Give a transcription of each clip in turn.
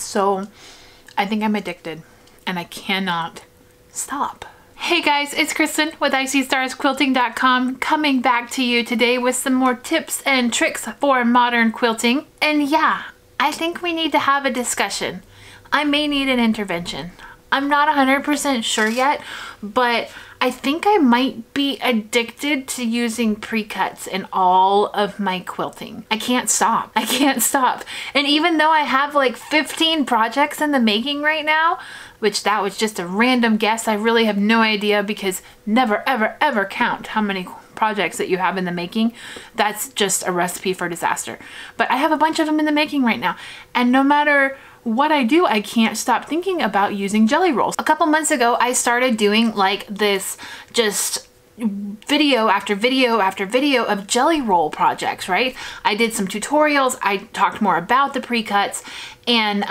So I think I'm addicted and I cannot stop. Hey guys, it's Kristen with ICStarsQuilting.com coming back to you today with some more tips and tricks for modern quilting. And yeah, I think we need to have a discussion. I may need an intervention. I'm not 100% sure yet, but I think I might be addicted to using pre-cuts in all of my quilting. I can't stop. I can't stop. And even though I have like 15 projects in the making right now, which that was just a random guess, I really have no idea because never, ever, ever count how many projects that you have in the making. That's just a recipe for disaster. But I have a bunch of them in the making right now. And no matter what I do, I can't stop thinking about using jelly rolls. A couple months ago, I started doing like this just video after video after video of jelly roll projects, right? I did some tutorials, I talked more about the pre-cuts, and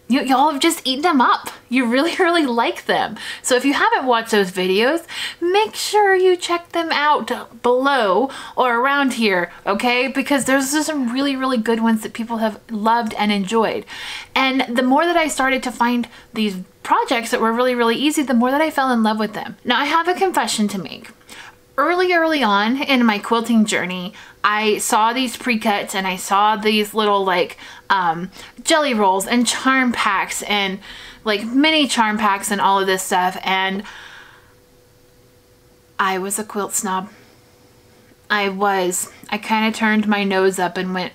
y'all have just eaten them up. You really, really like them. So if you haven't watched those videos, make sure you check them out below or around here, okay? Because there's some really, really good ones that people have loved and enjoyed. And the more that I started to find these projects that were really, really easy, the more that I fell in love with them. Now I have a confession to make. Early on in my quilting journey, I saw these pre-cuts and I saw these little like jelly rolls and charm packs and like mini charm packs and all of this stuff, and I was a quilt snob. I kind of turned my nose up and went,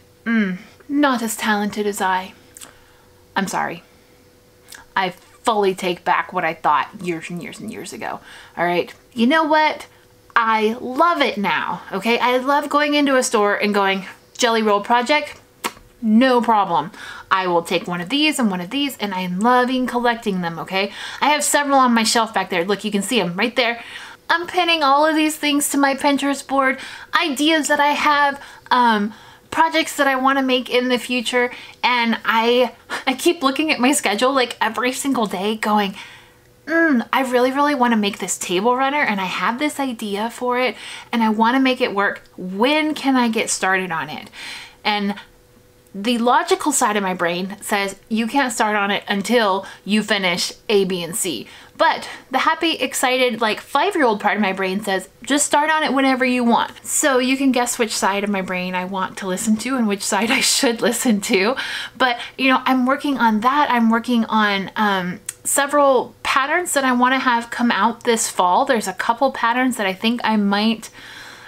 not as talented as I. I'm sorry. I fully take back what I thought years and years and years ago. All right. You know what? I love it now, okay? I love going into a store and going, jelly roll project, no problem. I will take one of these and one of these, and I'm loving collecting them, okay? I have several on my shelf back there. Look, you can see them right there. I'm pinning all of these things to my Pinterest board, ideas that I have, projects that I want to make in the future, and I keep looking at my schedule like every single day going, I really, really want to make this table runner and I have this idea for it and I want to make it work. When can I get started on it? And the logical side of my brain says you can't start on it until you finish A, B, and C. But the happy, excited, like 5-year-old part of my brain says, just start on it whenever you want. So you can guess which side of my brain I want to listen to and which side I should listen to. But, you know, I'm working on that. I'm working on several patterns that I want to have come out this fall. There's a couple patterns that I think I might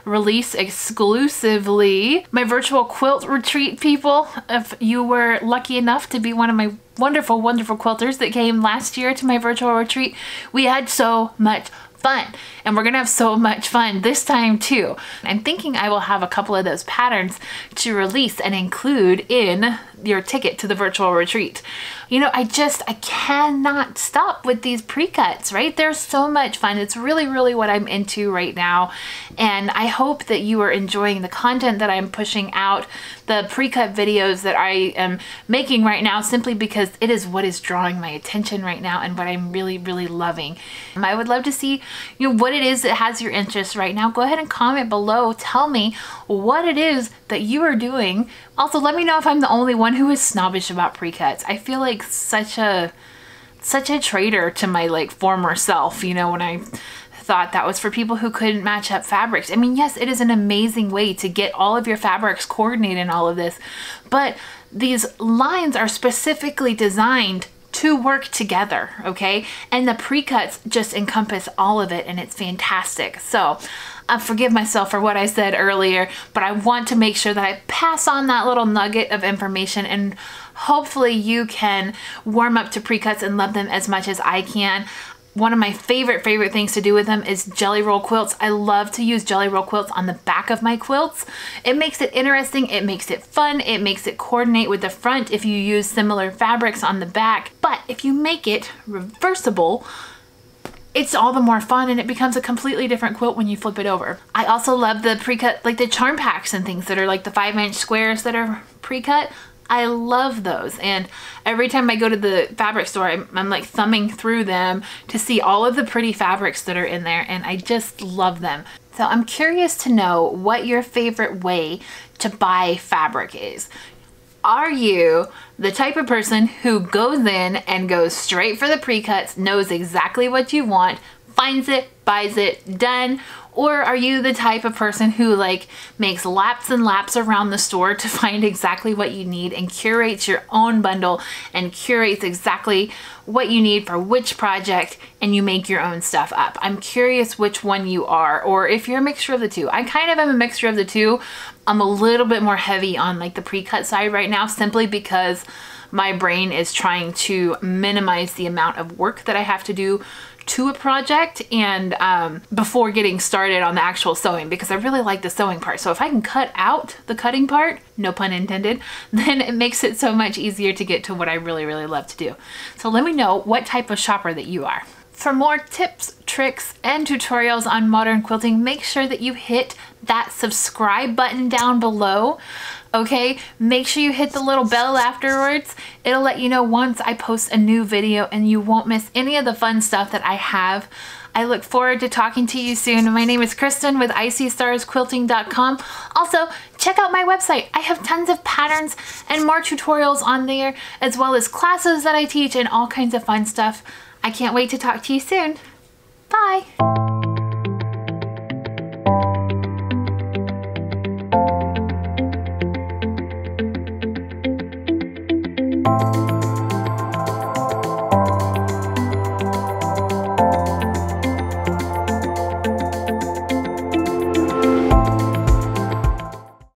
release exclusively. My virtual quilt retreat people, if you were lucky enough to be one of my wonderful, wonderful quilters that came last year to my virtual retreat, we had so much fun, and we're gonna have so much fun this time too. I'm thinking I will have a couple of those patterns to release and include in your ticket to the virtual retreat. You know, I cannot stop with these pre-cuts, right? They're so much fun. It's really, really what I'm into right now. And I hope that you are enjoying the content that I'm pushing out, the pre-cut videos that I am making right now, simply because it is what is drawing my attention right now and what I'm really, really loving. I would love to see, you know, what it is that has your interest right now. Go ahead and comment below. Tell me what it is that you are doing. Also, let me know if I'm the only one who is snobbish about pre-cuts. I feel like such a traitor to my like former self, you know, when I thought that was for people who couldn't match up fabrics. I mean, yes, it is an amazing way to get all of your fabrics coordinated and all of this, but these lines are specifically designed to work together, okay? And the pre-cuts just encompass all of it, and it's fantastic. So forgive myself for what I said earlier, but I want to make sure that I pass on that little nugget of information, and hopefully you can warm up to pre-cuts and love them as much as I can. One of my favorite things to do with them is jelly roll quilts. I love to use jelly roll quilts on the back of my quilts. It makes it interesting, it makes it fun, it makes it coordinate with the front if you use similar fabrics on the back. But if you make it reversible, it's all the more fun and it becomes a completely different quilt when you flip it over. I also love the pre-cut, like the charm packs and things that are like the 5-inch squares that are pre-cut. I love those, and every time I go to the fabric store, I'm like thumbing through them to see all of the pretty fabrics that are in there, and I just love them. So I'm curious to know what your favorite way to buy fabric is. Are you the type of person who goes in and goes straight for the pre-cuts, knows exactly what you want, finds it, buys it, done? Or are you the type of person who like makes laps and laps around the store to find exactly what you need and curates your own bundle and curates exactly what you need for which project and you make your own stuff up? I'm curious which one you are, or if you're a mixture of the two. I kind of am a mixture of the two. I'm a little bit more heavy on like the pre-cut side right now, simply because my brain is trying to minimize the amount of work that I have to do to a project and before getting started on the actual sewing, because I really like the sewing part. So if I can cut out the cutting part, no pun intended, then it makes it so much easier to get to what I really, really love to do. So let me know what type of shopper that you are. For more tips, tricks, and tutorials on modern quilting, make sure that you hit that subscribe button down below. Okay, make sure you hit the little bell afterwards. It'll let you know once I post a new video and you won't miss any of the fun stuff that I have. I look forward to talking to you soon. My name is Kristen with icystarsquilting.com. Also, check out my website. I have tons of patterns and more tutorials on there, as well as classes that I teach and all kinds of fun stuff. I can't wait to talk to you soon. Bye.